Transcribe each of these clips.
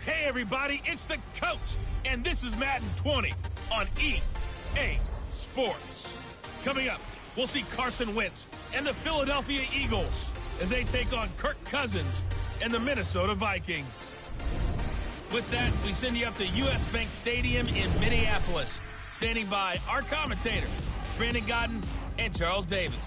Hey everybody, it's the coach, and this is Madden 20 on EA Sports. Coming up, we'll see Carson Wentz and the Philadelphia Eagles as they take on Kirk Cousins and the Minnesota Vikings. With that, we send you up to US Bank Stadium in Minneapolis. Standing by our commentators, Brandon Godden and Charles Davis.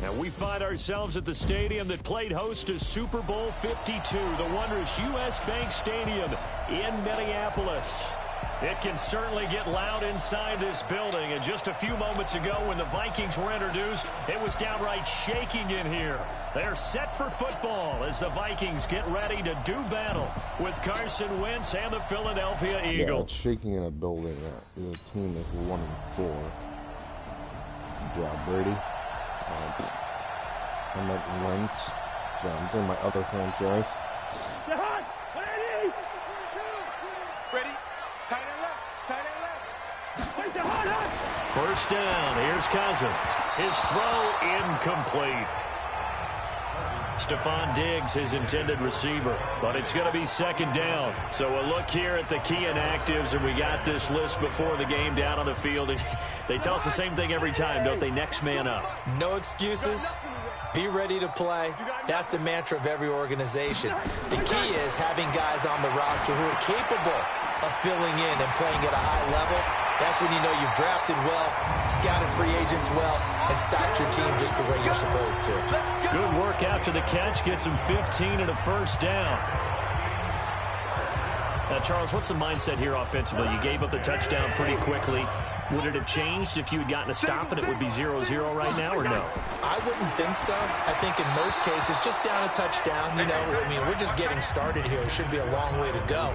And we find ourselves at the stadium that played host to Super Bowl 52, the wondrous US Bank Stadium in Minneapolis. It can certainly get loud inside this building. And just a few moments ago when the Vikings were introduced, it was downright shaking in here. They're set for football as the Vikings get ready to do battle with Carson Wentz and the Philadelphia Eagles. Yeah, it's shaking in a building. The team is 1-4. Good job, Brady. I'm at Wentz. So I'm in my other franchise. Ready? Tight end left. First down. Here's Cousins. His throw incomplete. Stephon Diggs, his intended receiver, but it's going to be second down. So a look here at the key inactives, and we got this list before the game down on the field. They tell us the same thing every time, don't they? Next man up. No excuses. Be ready to play. That's the mantra of every organization. The key is having guys on the roster who are capable of filling in and playing at a high level. That's when you know you've drafted well, scouted free agents well, and stocked your team just the way you're supposed to. Good work after the catch. Gets him 15 and a first down. Now, Charles, what's the mindset here offensively? You gave up the touchdown pretty quickly. Would it have changed if you had gotten a stop and it would be 0-0 right now, or no? I wouldn't think so. I think in most cases, just down a touchdown, you know, I mean, we're just getting started here. It should be a long way to go.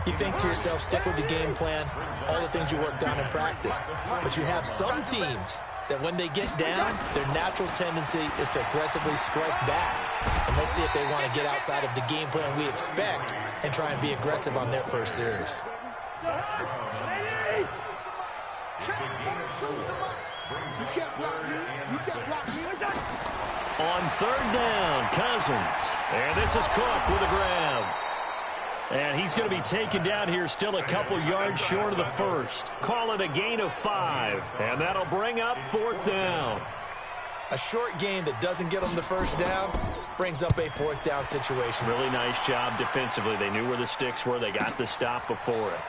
You think to yourself, stick with the game plan, all the things you worked on in practice. But you have some teams that when they get down, their natural tendency is to aggressively strike back. And let's see if they want to get outside of the game plan we expect and try and be aggressive on their first series. On third down, Cousins. And this is Cook with a grab. And he's going to be taken down here, still a couple yards short of the first. Call it a gain of 5. And that'll bring up fourth down. A short gain that doesn't get them the first down brings up a fourth down situation. Really nice job defensively. They knew where the sticks were. They got the stop before it.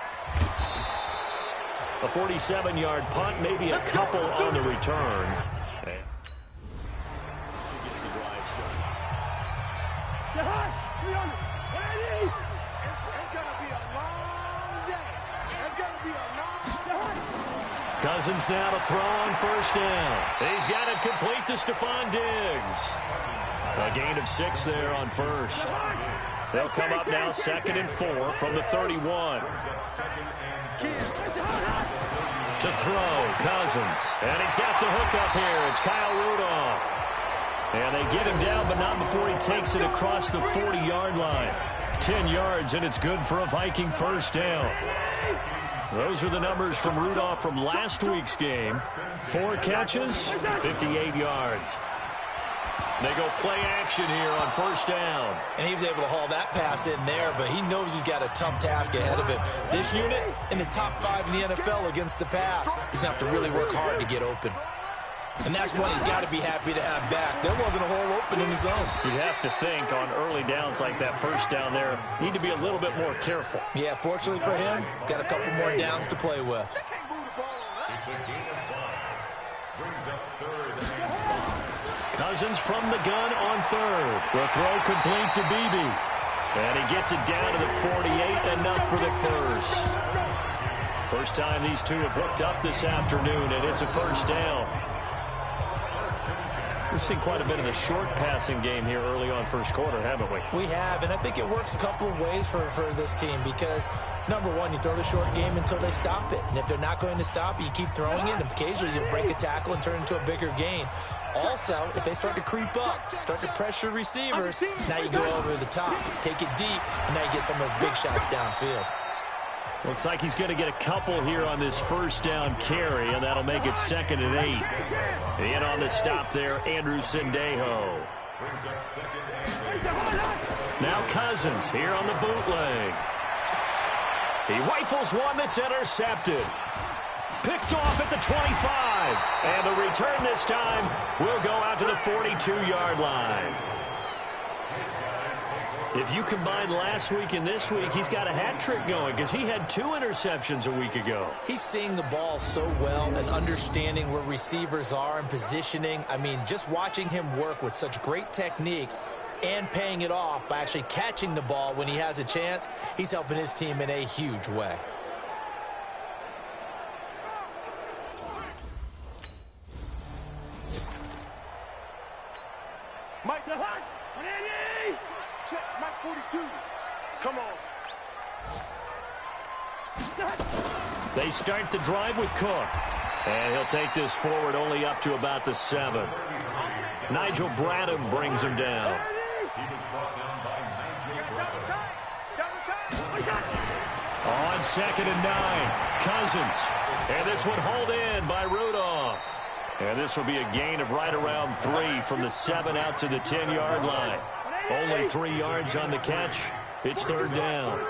A 47-yard punt, maybe a couple on the return. Cousins now to throw on first down. He's got it complete to Stephon Diggs. A gain of 6 there on first. They'll come up now 2nd and 4 from the 31. To throw, Cousins. And he's got the hook up here. It's Kyle Rudolph. And they get him down, but not before he takes it across the 40-yard line. 10 yards, and it's good for a Viking first down. Those are the numbers from Rudolph from last week's game. 4 catches, 58 yards. They go play action here on first down. And he was able to haul that pass in there, but he knows he's got a tough task ahead of him. This unit in the top 5 in the NFL against the pass. He's going to have to really work hard to get open. And that's one he's got to be happy to have back. There wasn't a hole open in the zone. You'd have to think on early downs like that first down there, need to be a little bit more careful. Yeah, fortunately for him, got a couple more downs to play with. Cousins from the gun on third. The throw complete to Beebe. And he gets it down to the 48, enough for the first. First time these two have hooked up this afternoon, and it's a first down. We've seen quite a bit of the short passing game here early on first quarter, haven't we? We have, and I think it works a couple of ways for this team because, number one, you throw the short game until they stop it. And if they're not going to stop it, you keep throwing it, and occasionally you break a tackle and turn it into a bigger gain. Also, if they start to creep up, start to pressure receivers, now you go over the top, take it deep, and now you get some of those big shots downfield. Looks like he's going to get a couple here on this first down carry, and that'll make it 2nd and 8. In on the stop there, Andrew Sendejo. Now Cousins here on the bootleg. He rifles one that's intercepted. Picked off at the 25. And the return this time will go out to the 42-yard line. If you combine last week and this week, he's got a hat trick going because he had 2 interceptions a week ago. He's seeing the ball so well and understanding where receivers are and positioning. I mean, just watching him work with such great technique and paying it off by actually catching the ball when he has a chance, he's helping his team in a huge way. Mike, check, Mike 42. Come on. They start the drive with Cook. And he'll take this forward only up to about the 7. Nigel Bradham brings him down. On 2nd and 9, Cousins. And this one hauled in by Rudolph. And this will be a gain of right around 3 from the 7 out to the 10-yard line. Only 3 yards on the catch. It's 3rd down.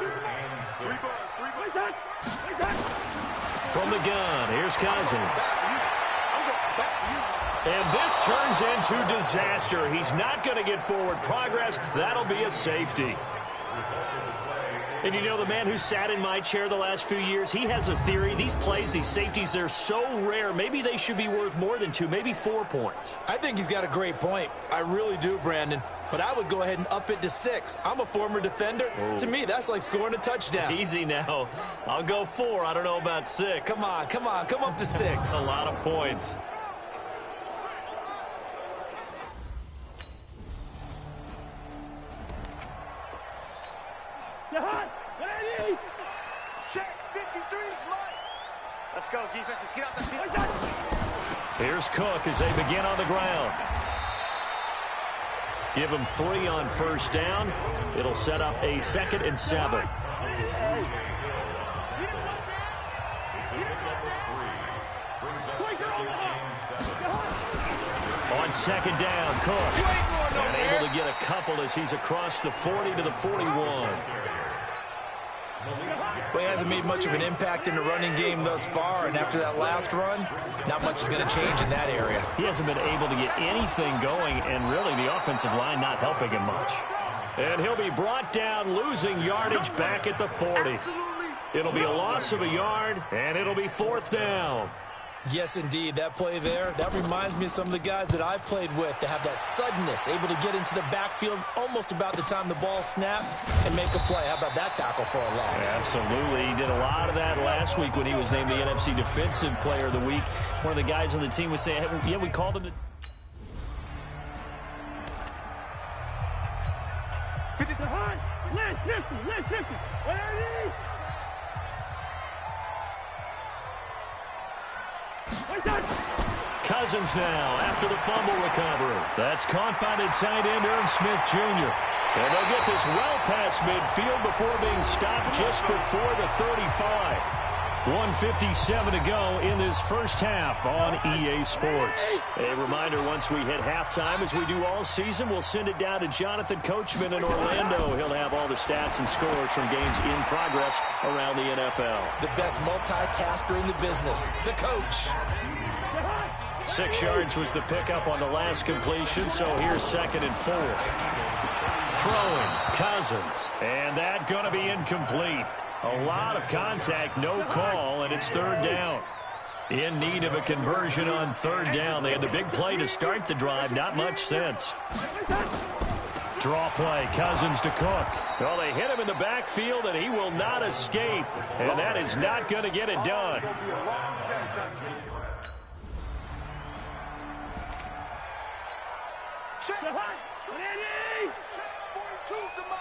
From the gun, here's Cousins. And this turns into disaster. He's not going to get forward progress. That'll be a safety. And you know, the man who sat in my chair the last few years, he has a theory. These plays, these safeties, they're so rare. Maybe they should be worth more than 2, maybe 4 points. I think he's got a great point. I really do, Brandon. But I would go ahead and up it to 6. I'm a former defender. Oh. To me, that's like scoring a touchdown. Easy now. I'll go 4. I don't know about 6. Come on. Come up to 6. A lot of points. Check, 53, Mike. Let's go, defense. Let's get out the field. Here's Cook as they begin on the ground. Give him 3 on first down. It'll set up a 2nd and 7. On 2nd down, Cook. And able to get a couple as he's across the 40 to the 41. Well, he hasn't made much of an impact in the running game thus far, and after that last run, not much is going to change in that area. He hasn't been able to get anything going, and really the offensive line not helping him much. And he'll be brought down, losing yardage back at the 40. It'll be a loss of a yard, and it'll be 4th down. Yes, indeed. That play there, that reminds me of some of the guys that I've played with that have that suddenness, able to get into the backfield almost about the time the ball snapped and make a play. How about that tackle for a loss? Absolutely. He did a lot of that last week when he was named the NFC Defensive Player of the Week. One of the guys on the team was saying, yeah, we called him the... Cousins now after the fumble recovery. That's caught by the tight end, Irv Smith Jr. And they'll get this well past midfield before being stopped just before the 35. 1:57 to go in this first half on EA Sports. A reminder, once we hit halftime, as we do all season, we'll send it down to Jonathan Coachman in Orlando. He'll have all the stats and scores from games in progress around the NFL. The best multitasker in the business, the coach. 6 yards was the pickup on the last completion, so here's 2nd and 4. Throwing, Cousins, and that going to be incomplete. A lot of contact, no call, and it's 3rd down. In need of a conversion on 3rd down. They had the big play to start the drive, not much since. Draw play, Cousins to Cook. Well, they hit him in the backfield, and he will not escape, and that is not going to get it done. Check. 42's the mark.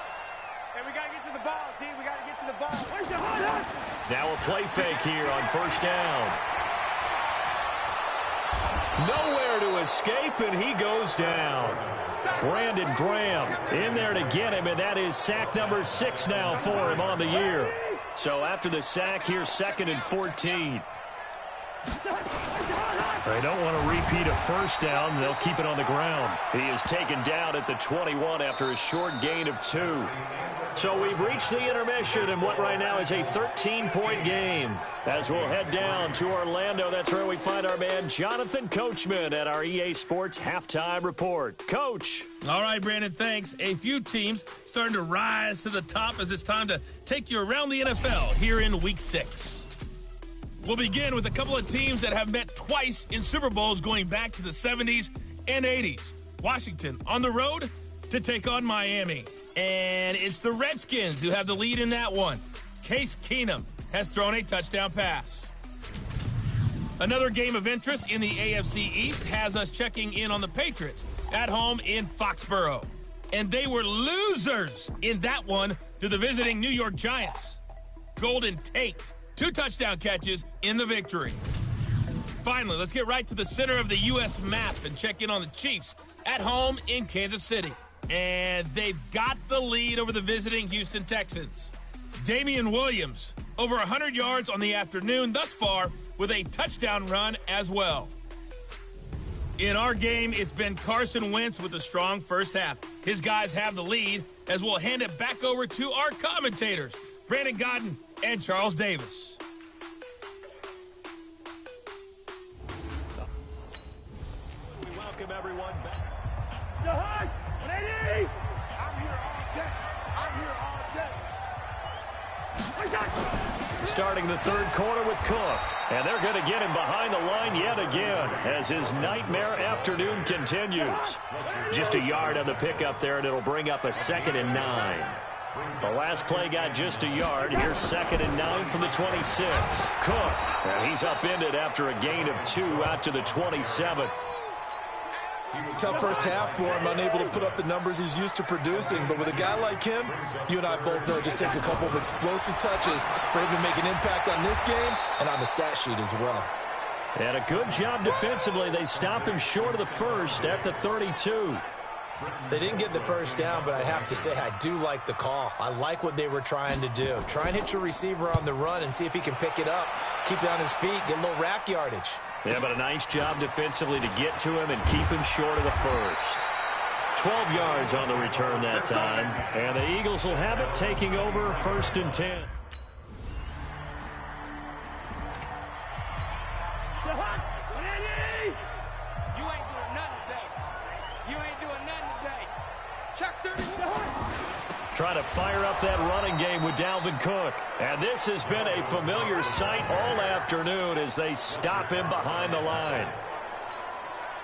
And we got to get to the ball, team. We got to get to the ball. Now a play fake here on first down. Nowhere to escape, and he goes down. Brandon Graham in there to get him, and that is sack number 6 now for him on the year. So after the sack, here's 2nd and 14. They don't want to repeat a first down. They'll keep it on the ground. He is taken down at the 21 after a short gain of 2. So we've reached the intermission in what right now is a 13-point game. As we'll head down to Orlando, that's where we find our man Jonathan Coachman at our EA Sports Halftime Report. Coach. All right, Brandon, thanks. A few teams starting to rise to the top as it's time to take you around the NFL here in Week 6. We'll begin with a couple of teams that have met twice in Super Bowls going back to the 70s and 80s. Washington on the road to take on Miami. And it's the Redskins who have the lead in that one. Case Keenum has thrown a touchdown pass. Another game of interest in the AFC East has us checking in on the Patriots at home in Foxborough. And they were losers in that one to the visiting New York Giants. Golden Tate, 2 touchdown catches in the victory. Finally, let's get right to the center of the U.S. map and check in on the Chiefs at home in Kansas City. And they've got the lead over the visiting Houston Texans. Damian Williams, over 100 yards on the afternoon thus far with a touchdown run as well. In our game, it's been Carson Wentz with a strong first half. His guys have the lead as we'll hand it back over to our commentators, Brandon Godden and Charles Davis. We welcome everyone back. I'm here all day. Starting the third quarter with Cook. And they're going to get him behind the line yet again as his nightmare afternoon continues. Just a yard on the pickup there, and it'll bring up a 2nd and 9. The last play got just a yard. Here's 2nd and 9 from the 26. Cook, and he's upended after a gain of 2 out to the 27. Tough first half for him, unable to put up the numbers he's used to producing. But with a guy like him, you and I both know it just takes a couple of explosive touches for him to make an impact on this game and on the stat sheet as well. And a good job defensively. They stop him short of the first at the 32. They didn't get the first down, but I have to say I do like the call. I like what they were trying to do. Try and hit your receiver on the run and see if he can pick it up, keep it on his feet, get a little rack yardage. Yeah, but a nice job defensively to get to him and keep him short of the first. 12 yards on the return that time. And the Eagles will have it, taking over 1st and 10. Trying to fire up that running game with Dalvin Cook. And this has been a familiar sight all afternoon as they stop him behind the line.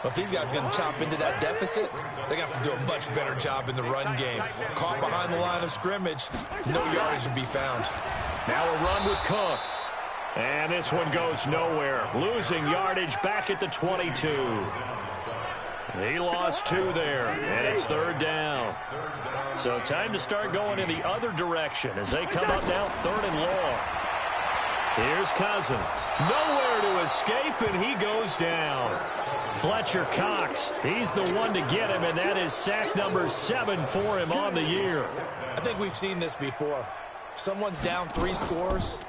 But these guys are going to chop into that deficit. They got to do a much better job in the run game. Caught behind the line of scrimmage, no yardage to be found. Now a run with Cook. And this one goes nowhere. Losing yardage back at the 22. He lost 2 there, and it's 3rd down. So time to start going in the other direction as they come up now 3rd and long. Here's Cousins. Nowhere to escape, and he goes down. Fletcher Cox, he's the one to get him, and that is sack number 7 for him on the year. I think we've seen this before. Someone's down 3 scores.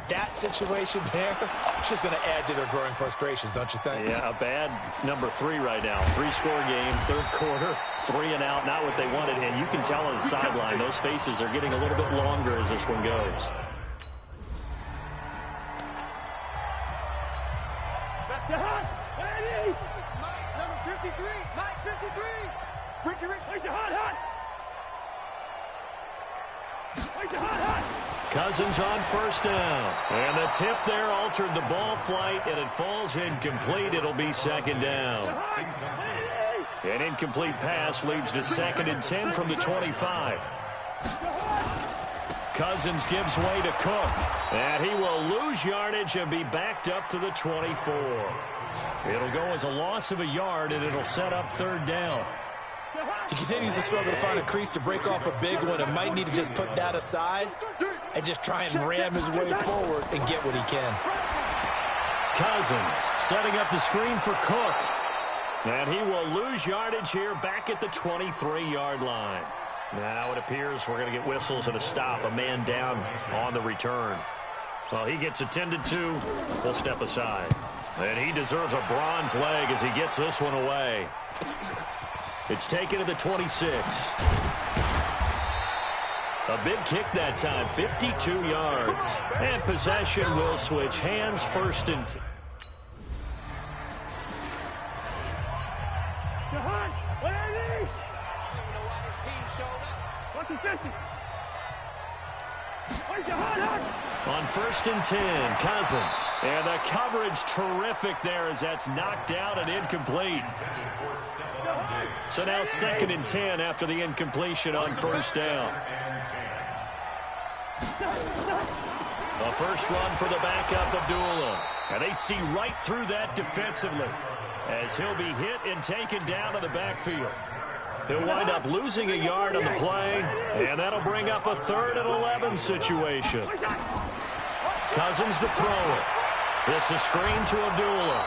That situation there, it's just going to add to their growing frustrations, don't you think? Yeah, a bad number 3 right now. 3-score game, 3rd quarter, 3 and out, not what they wanted. And you can tell on the sideline, those faces are getting a little bit longer as this one goes. Number 53, Mike 53. Ricky, Cousins on 1st down. And the tip there altered the ball flight, and it falls incomplete. It'll be 2nd down. An incomplete pass leads to 2nd and 10 from the 25. Cousins gives way to Cook. And he will lose yardage and be backed up to the 24. It'll go as a loss of a yard, and it'll set up 3rd down. He continues to struggle to find a crease to break off a big one and might need to just put that aside and just try and ram his way forward and get what he can. Cousins setting up the screen for Cook. And he will lose yardage here back at the 23-yard line. Now it appears we're going to get whistles and a stop. A man down on the return. Well, he gets attended to. We'll step aside. And he deserves a bronze leg as he gets this one away. It's taken to the 26. A big kick that time, 52 yards. And possession will switch hands first and 10. On first and 10, Cousins. And the coverage terrific there as that's knocked down and incomplete. So now second and 10 after the incompletion on first down. A first run for the backup, Abdullah. And they see right through that defensively as he'll be hit and taken down to the backfield. He'll wind up losing a yard on the play, and that'll bring up a 3rd and 11 situation. Cousins to throw it. This is screen to Abdullah.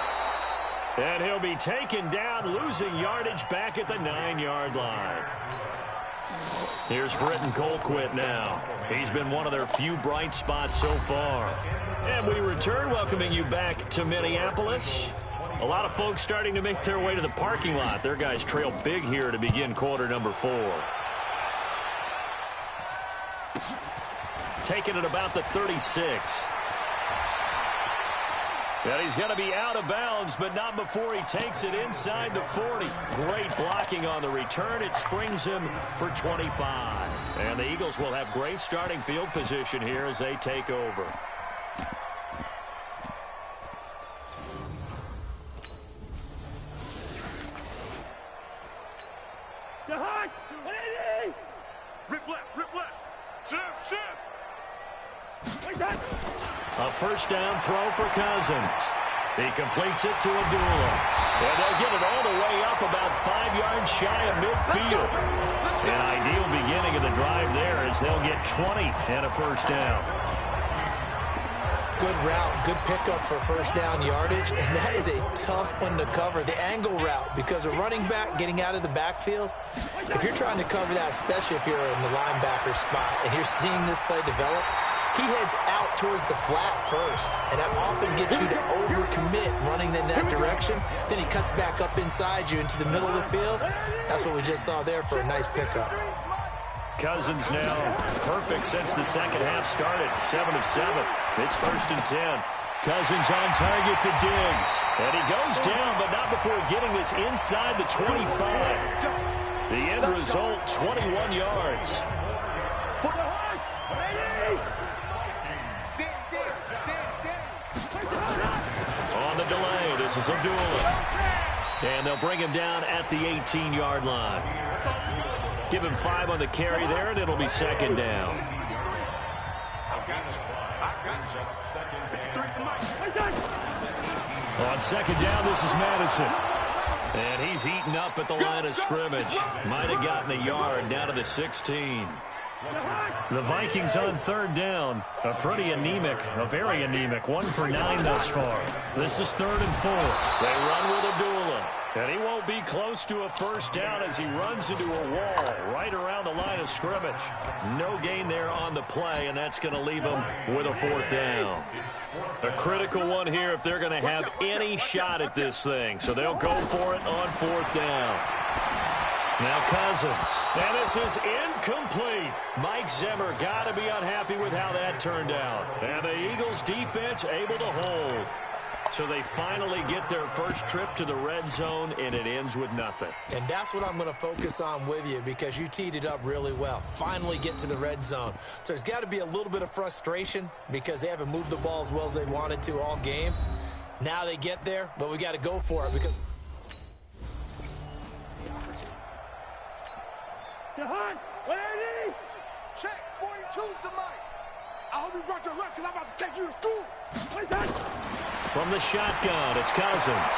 And he'll be taken down, losing yardage back at the 9-yard line. Here's Britton Colquitt now. He's been one of their few bright spots so far. And we return, welcoming you back to Minneapolis. A lot of folks starting to make their way to the parking lot. Their guys trail big here to begin quarter number 4. Taking it about the 36. And he's going to be out of bounds, but not before he takes it inside the 40. Great blocking on the return. It springs him for 25. And the Eagles will have great starting field position here as they take over. A first down throw for Cousins. He completes it to Abdullah. And they'll get it all the way up about 5 yards shy of midfield. An ideal beginning of the drive there as they'll get 20 and a first down. Good route, good pickup for first down yardage, and that is a tough one to cover. The angle route, because a running back getting out of the backfield, if you're trying to cover that, especially if you're in the linebacker spot and you're seeing this play develop, he heads out towards the flat first, and that often gets you to overcommit running in that direction. Then he cuts back up inside you into the middle of the field. That's what we just saw there for a nice pickup. Cousins now perfect since the second half started. 7 of 7. It's first and 10. Cousins on target to Diggs. And he goes down, but not before getting this inside the 25. The end result, 21 yards. On the delay, this is Abdullah. And they'll bring him down at the 18-yard line. Give him 5 on the carry there, and it'll be second down. On second down, this is Madison. And he's eaten up at the line of scrimmage. Might have gotten a yard down to the 16. The Vikings on third down. A pretty anemic, a very anemic 1 for 9 thus far. This is 3rd and 4. They run with Abdullah. And he won't be close to a first down as he runs into a wall right around the line of scrimmage. No gain there on the play, and that's going to leave him with a 4th down. A critical one here if they're going to have any shot at this thing. So they'll go for it on 4th down. Now Cousins. And this is incomplete. Mike Zimmer got to be unhappy with how that turned out. And the Eagles defense able to hold. So they finally get their first trip to the red zone, and it ends with nothing. And that's what I'm going to focus on with you because you teed it up really well. Finally get to the red zone. So there's got to be a little bit of frustration because they haven't moved the ball as well as they wanted to all game. Now they get there, but we got to go for it because... Check, 42's the mic. I hope you brought your lunch because I'm about to take you to school. From the shotgun, it's Cousins.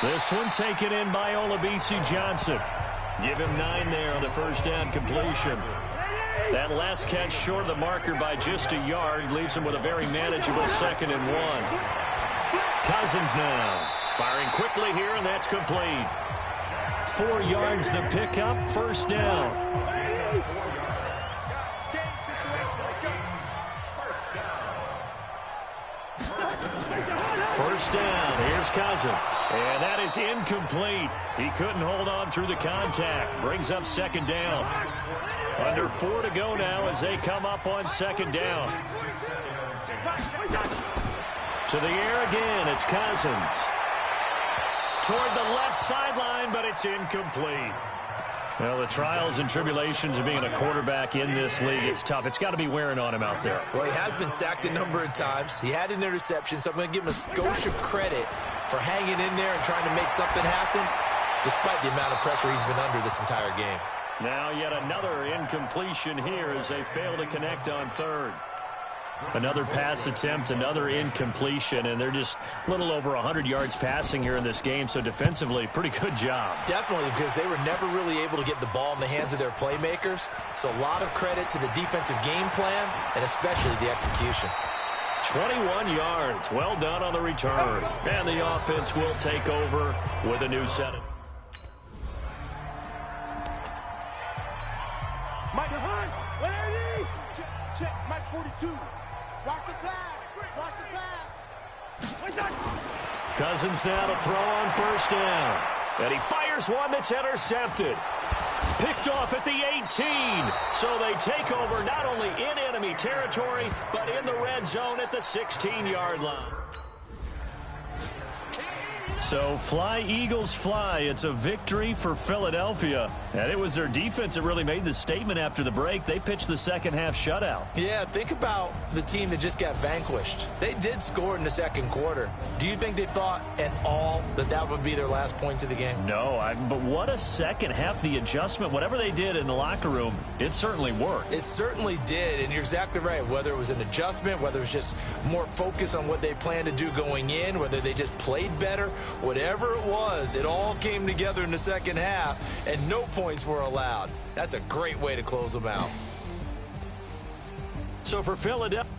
This one taken in by Olabisi Johnson. Give him 9 there on the first down completion. That last catch short of the marker by just a yard leaves him with a very manageable 2nd and 1. Cousins now firing quickly here, and that's complete. 4 yards the pickup, first down. First down, here's Cousins. And that is incomplete. He couldn't hold on through the contact. Brings up second down. Under 4 to go now as they come up on second down. To the air again, it's Cousins. Toward the left sideline, but it's incomplete. Well, the trials and tribulations of being a quarterback in this league, it's tough. It's got to be wearing on him out there. Well, he has been sacked a number of times. He had an interception, so I'm going to give him a skosh of credit for hanging in there and trying to make something happen, despite the amount of pressure he's been under this entire game. Now yet another incompletion here as they fail to connect on third. Another pass attempt, another incompletion, and they're just a little over 100 yards passing here in this game, so defensively, pretty good job. Definitely, because they were never really able to get the ball in the hands of their playmakers, so a lot of credit to the defensive game plan and especially the execution. 21 yards, well done on the return, and the offense will take over with a new set. Mike, where are you? Check, Mike 42. Watch the pass. Watch the pass. Cousins now to throw on first down. And he fires one that's intercepted. Picked off at the 18. So they take over not only in enemy territory, but in the red zone at the 16-yard line. So fly, Eagles, fly. It's a victory for Philadelphia. And it was their defense that really made the statement after the break. They pitched the second half shutout. Yeah, think about the team that just got vanquished. They did score in the second quarter. Do you think they thought at all that that would be their last points of the game? No, but what a second half. The adjustment, whatever they did in the locker room, it certainly worked. It certainly did, and you're exactly right. Whether it was an adjustment, whether it was just more focus on what they planned to do going in, whether they just played better, whatever it was, it all came together in the second half, and no points were allowed. That's a great way to close them out. So for Philadelphia,